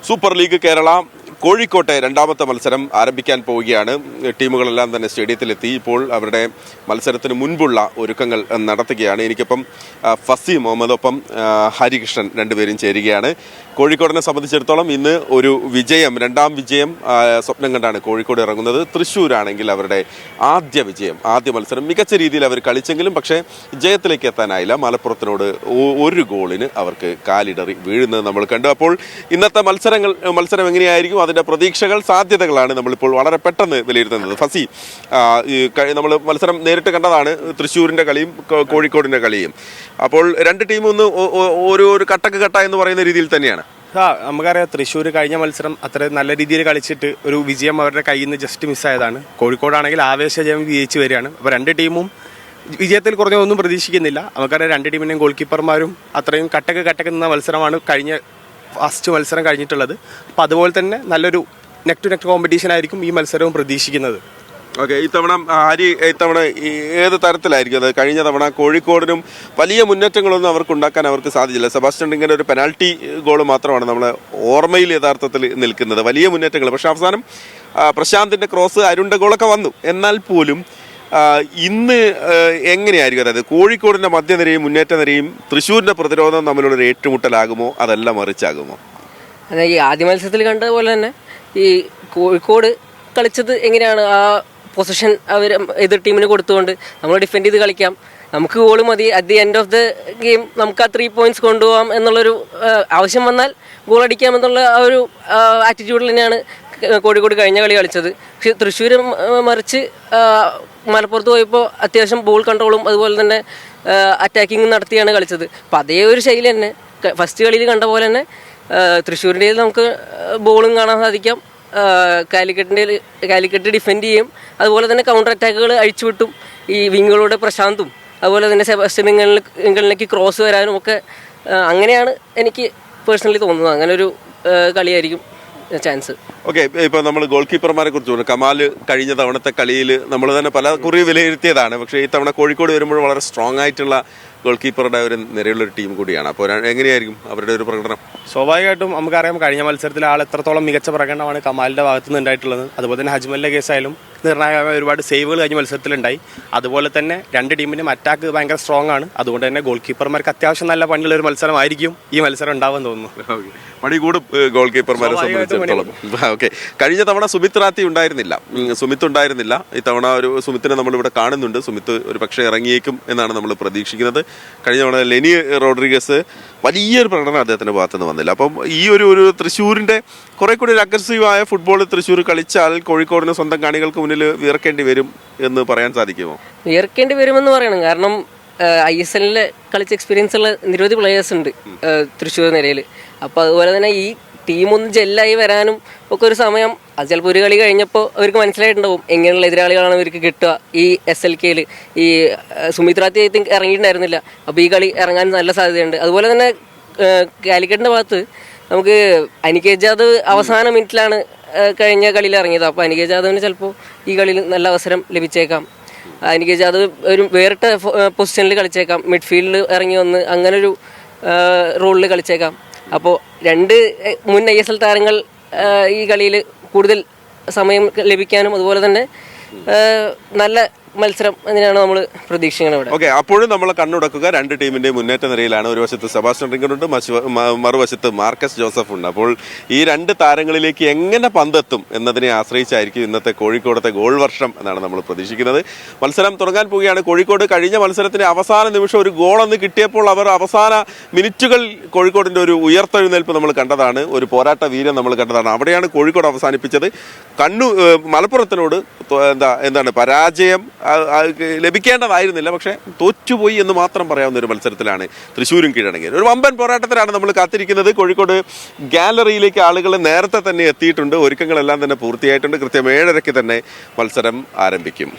Super league Kerala കോഴിക്കോട്ടെ രണ്ടാമത്തെ മത്സരം ആരംഭിക്കാൻ പോവുകയാണ്. ടീമുകളെല്ലാം തന്നെ സ്റ്റേഡിയത്തിലെത്തി. ഇപ്പോൾ അവരുടെ മത്സരത്തിന് മുൻപുള്ള ഒരുക്കങ്ങൾ നടത്തുകയാണ്. എനിക്കിപ്പം ഫസി മുഹമ്മദൊപ്പം ഹരികൃഷ്ണൻ രണ്ടുപേരും ചേരുകയാണ്. കോഴിക്കോടിനെ സംബന്ധിച്ചിടത്തോളം ഇന്ന് ഒരു വിജയം, രണ്ടാം വിജയം സ്വപ്നം കണ്ടാണ് കോഴിക്കോട് ഇറങ്ങുന്നത്. തൃശ്ശൂരാണെങ്കിൽ അവരുടെ ആദ്യ മത്സരം മികച്ച രീതിയിൽ അവർ കളിച്ചെങ്കിലും പക്ഷേ ജയത്തിലേക്ക് എത്താനായില്ല. മലപ്പുറത്തിനോട് ഒരു ഗോളിന് അവർക്ക് കാലിടറി വീഴുന്നത് നമ്മൾ കണ്ടു. അപ്പോൾ ഇന്നത്തെ മത്സരം എങ്ങനെയായിരിക്കും, അതിൻ്റെ പ്രതീക്ഷകൾ, സാധ്യതകളാണ് നമ്മളിപ്പോൾ വളരെ പെട്ടെന്ന് വിലയിരുത്തുന്നത്. ഫസി, നമ്മൾ മത്സരം നേരിട്ട് കണ്ടതാണ്, തൃശ്ശൂരിൻ്റെ കളിയും കോഴിക്കോടിൻ്റെ കളിയും. അപ്പോൾ രണ്ട് ടീമും ഒന്ന് ഒരു കട്ട എന്ന് പറയുന്ന രീതിയിൽ തന്നെയാണ്. നമുക്കറിയാം, തൃശ്ശൂർ കഴിഞ്ഞ മത്സരം അത്ര നല്ല രീതിയിൽ കളിച്ചിട്ട് ഒരു വിജയം അവരുടെ കയ്യിൽ നിന്ന് ജസ്റ്റ് മിസ്സായതാണ്. കോഴിക്കോടാണെങ്കിൽ ആവേശജയം വിജയിച്ച് വരികയാണ്. അപ്പോൾ രണ്ട് ടീമും വിജയത്തിൽ കുറഞ്ഞൊന്നും പ്രതീക്ഷിക്കുന്നില്ല. നമുക്കറിയാം, രണ്ട് ടീമിൻ്റെയും ഗോൾ കീപ്പർമാരും അത്രയും കട്ടക്ക് നിന്ന മത്സരമാണ് കഴിഞ്ഞ ഫസ്റ്റ് മത്സരം കഴിഞ്ഞിട്ടുള്ളത്. അപ്പോൾ അതുപോലെ തന്നെ നല്ലൊരു നെക്ക് ടു നെക്ക് കോമ്പറ്റീഷൻ ആയിരിക്കും ഈ മത്സരവും പ്രതീക്ഷിക്കുന്നത്. ഓക്കെ, ഇത്തവണ ഏത് തരത്തിലായിരിക്കും അത്? കഴിഞ്ഞ തവണ കോഴിക്കോടിനും വലിയ മുന്നേറ്റങ്ങളൊന്നും അവർക്ക് സാധിച്ചില്ല. സെബാസ്റ്റ്യൻ ഡിങ്ങിൻ്റെ ഒരു പെനാൽറ്റി ഗോൾ മാത്രമാണ് നമ്മളെ ഓർമ്മയിൽ യഥാർത്ഥത്തിൽ നിൽക്കുന്നത്. വലിയ മുന്നേറ്റങ്ങൾ, പക്ഷേ അവസാനം പ്രശാന്തിൻ്റെ ക്രോസ്, അരുണിൻ്റെ ഗോളൊക്കെ വന്നു. എന്നാൽ പോലും ഇന്ന് എങ്ങനെയായിരിക്കും, അതായത് കോഴിക്കോടിൻ്റെ മധ്യനിരയും മുന്നേറ്റ നിരയും തൃശ്ശൂരിൻ്റെ പ്രതിരോധം തമ്മിലുള്ളൊരു ഏറ്റുമുട്ടലാകുമോ, അതെല്ലാം മറിച്ചാകുമോ? അതെ, ഈ ആദ്യ മത്സരത്തിൽ കണ്ടതുപോലെ തന്നെ ഈ കോഴിക്കോട് കളിച്ചത് എങ്ങനെയാണ്, ആ പൊസിഷൻ അവർ എതിർ ടീമിന് കൊടുത്തുകൊണ്ട് നമ്മൾ ഡിഫെൻഡ് ചെയ്ത് കളിക്കാം, നമുക്ക് ഗോൾ മതി, at the end of the game നമുക്ക് ആ 3 points കൊണ്ടുപോകാം എന്നുള്ളൊരു ആവശ്യം വന്നാൽ ഗോൾ അടിക്കാം എന്നുള്ള ആ ഒരു ആറ്റിറ്റ്യൂഡിൽ തന്നെയാണ് കോഴിക്കോട് കഴിഞ്ഞ കളി കളിച്ചത്. പക്ഷേ തൃശ്ശൂർ മറിച്ച് മലപ്പുറത്ത് പോയപ്പോൾ അത്യാവശ്യം ബോൾ കൺട്രോളും അതുപോലെ തന്നെ അറ്റാക്കിങ്ങും നടത്തിയാണ് കളിച്ചത്. അപ്പോൾ അതേ ഒരു ശൈലി തന്നെ ഫസ്റ്റ് കളിയിൽ കണ്ട പോലെ തന്നെ തൃശ്ശൂരിൻ്റെ നമുക്ക് ബോളും കാണാൻ സാധിക്കാം. കാലിക്കറ്റ് ഡിഫെൻഡ് ചെയ്യും, അതുപോലെ തന്നെ കൗണ്ടർ അറ്റാക്കുകൾ അഴിച്ചുവിട്ടും ഈ വിങ്ങുകളുടെ പ്രശാന്തും അതുപോലെ തന്നെ സെബാസ്റ്റ്യൻ ഇംഗളിലേക്ക് ക്രോസ് വരാനും ഒക്കെ അങ്ങനെയാണ് എനിക്ക് പേഴ്സണലി തോന്നുന്നത്. അങ്ങനെ ഒരു കളിയായിരിക്കും ചാൻസ്. ഓക്കെ, ഇപ്പോൾ നമ്മൾ ഗോൾ കീപ്പർമാരെ കുറിച്ച് പറഞ്ഞു. കമാൽ കഴിഞ്ഞ തവണത്തെ കളിയിൽ നമ്മൾ തന്നെ പല കുറി വിലയിരുത്തിയതാണ്. പക്ഷേ ഈ തവണ കോഴിക്കോട് വരുമ്പോൾ വളരെ സ്ട്രോങ് ആയിട്ടുള്ള ഗോൾ കീപ്പറുടെ ഒരു നിരയുള്ളൊരു ടീം കൂടിയാണ്. അപ്പോൾ എങ്ങനെയായിരിക്കും അവരുടെ ഒരു പ്രകടനം? സ്വാഭാവികമായിട്ടും നമുക്കറിയാം, കഴിഞ്ഞ മത്സരത്തിൽ ആൾ എത്രത്തോളം മികച്ച പ്രകടനമാണ് കമാലിൻ്റെ ഭാഗത്തു നിന്ന് ഉണ്ടായിട്ടുള്ളത്. അതുപോലെ തന്നെ ഹജ്മലിൻ്റെ കേസായാലും നിർണായകമായ ഒരുപാട് സേവുകൾ കഴിഞ്ഞ മത്സരത്തിലുണ്ടായി. അതുപോലെ തന്നെ രണ്ട് ടീമിൻ്റെയും അറ്റാക്ക് ഭയങ്കര സ്ട്രോങ് ആണ്. അതുകൊണ്ട് തന്നെ ഗോൾ കീപ്പർമാർക്ക് അത്യാവശ്യം നല്ല പണിയുള്ള ഒരു മത്സരമായിരിക്കും ഈ മത്സരം ഉണ്ടാവുമെന്ന് തോന്നുന്നു. പണി കൂടും ഗോൾ കീപ്പർമാരെ സംബന്ധിച്ചിടത്തോളം. ഓക്കെ, കഴിഞ്ഞ തവണ സുമിത് ഉണ്ടായിരുന്നില്ല. ഇത്തവണ ഒരു സുമിത്തിനെ നമ്മളിവിടെ കാണുന്നുണ്ട്. സുമിത്ത് ഒരു പക്ഷേ ഇറങ്ങിയേക്കും എന്നാണ് നമ്മൾ പ്രതീക്ഷിക്കുന്നത്. കഴിഞ്ഞ തവണ ലെനി റോഡ്രിഗസ് വലിയൊരു പ്രകടനം അദ്ദേഹത്തിൻ്റെ ഭാഗത്തുനിന്ന് വന്നില്ല. അപ്പം ഈ ഒരു തൃശ്ശൂരിൻ്റെ കുറെ കൂടി ഒരു അഗ്രസീവായ ഫുട്ബോൾ തൃശ്ശൂർ കളിച്ചാൽ കോഴിക്കോടിന് സ്വന്തം കാണികൾക്ക് മുന്നിൽ വിയർക്കേണ്ടി വരും എന്ന് പറയാൻ സാധിക്കുമോ? വിയർക്കേണ്ടി വരുമെന്ന് പറയണം. കാരണം ISL കളിച്ച എക്സ്പീരിയൻസ് ഉള്ള നിരവധി പ്ലേയേഴ്സ് ഉണ്ട് തൃശ്ശൂർ നിരയിൽ. അപ്പോൾ അതുപോലെ തന്നെ ഈ ടീമൊന്ന് ജെല്ലായി വരാനും ഒക്കെ ഒരു സമയം, അത് ചിലപ്പോൾ ഒരു കളി കഴിഞ്ഞപ്പോൾ അവർക്ക് മനസ്സിലായിട്ടുണ്ടാവും എങ്ങനെയുള്ള എതിരാളികളാണ് ഇവർക്ക് കിട്ടുക. ഈ SLKയിൽ ഈ സുമിത് റാത്തി ഐ തിങ്ക് ഇറങ്ങിയിട്ടുണ്ടായിരുന്നില്ല. അപ്പോൾ ഈ കളി ഇറങ്ങാൻ നല്ല സാധ്യതയുണ്ട്. അതുപോലെ തന്നെ കാലിക്കറ്റിൻ്റെ ഭാഗത്ത് നമുക്ക് അനികേത് ജാദവ് അവസാന മിനിറ്റിലാണ് കഴിഞ്ഞ കളിയിൽ ഇറങ്ങിയത്. അപ്പോൾ അനികേത് ജാദവിന് ചിലപ്പോൾ ഈ കളിയിൽ നല്ല അവസരം ലഭിച്ചേക്കാം. അനികേത് ജാദവ് ഒരു വേറിട്ട പൊസിഷനിൽ കളിച്ചേക്കാം, മിഡ്ഫീൽഡിൽ ഇറങ്ങി വന്ന് അങ്ങനൊരു റോളിൽ കളിച്ചേക്കാം. അപ്പോൾ രണ്ട് മുൻ ISL താരങ്ങൾ ഈ കളിയിൽ കൂടുതൽ സമയം ലഭിക്കാനും അതുപോലെ തന്നെ നല്ല മത്സരം അതിനാണ് നമ്മൾ പ്രതീക്ഷിക്കുന്നത് ഇവിടെ. ഓക്കെ, അപ്പോഴും നമ്മൾ കണ്ണുടക്കുക രണ്ട് ടീമിന്റെ മുന്നേറ്റ നിരയിലാണ്. ഒരു വശത്ത് സെബാസ്റ്റ്യൻ ഡിങ്ങറുണ്ട്, മറുവശത്ത് മാർക്കസ് ജോസഫ് ഉണ്ട്. അപ്പോൾ ഈ രണ്ട് താരങ്ങളിലേക്ക് എങ്ങനെ പന്തെത്തും എന്നതിനെ ആശ്രയിച്ചായിരിക്കും ഇന്നത്തെ കോഴിക്കോടത്തെ ഗോൾ വർഷം എന്നാണ് നമ്മൾ പ്രതീക്ഷിക്കുന്നത്. മത്സരം തുടങ്ങാൻ പോവുകയാണ്. കോഴിക്കോട് കഴിഞ്ഞ മത്സരത്തിന് അവസാന നിമിഷം ഒരു ഗോളൊന്ന് കിട്ടിയപ്പോൾ അവർ അവസാന മിനിറ്റുകൾ കോഴിക്കോടിന്റെ ഒരു ഉയർത്തെഴുന്നേൽപ്പ് നമ്മൾ കണ്ടതാണ്, ഒരു പോരാട്ട വീര്യം നമ്മൾ കണ്ടതാണ്. അവിടെയാണ് കോഴിക്കോട് അവസാനിപ്പിച്ചത്. മലപ്പുറത്തിനോട് എന്താണ് പരാജയം ലഭിക്കേണ്ടതായിരുന്നില്ല, പക്ഷേ തോറ്റുപോയി എന്ന് മാത്രം പറയാവുന്ന ഒരു മത്സരത്തിലാണ് തൃശ്ശൂരും കീഴടങ്ങിയത്. ഒരു വമ്പൻ പോരാട്ടത്തിലാണ് നമ്മൾ കാത്തിരിക്കുന്നത്. കോഴിക്കോട് ഗാലറിയിലേക്ക് ആളുകൾ നേരത്തെ തന്നെ എത്തിയിട്ടുണ്ട്. ഒരുക്കങ്ങളെല്ലാം തന്നെ പൂർത്തിയായിട്ടുണ്ട്. കൃത്യം 7:30 തന്നെ മത്സരം ആരംഭിക്കും.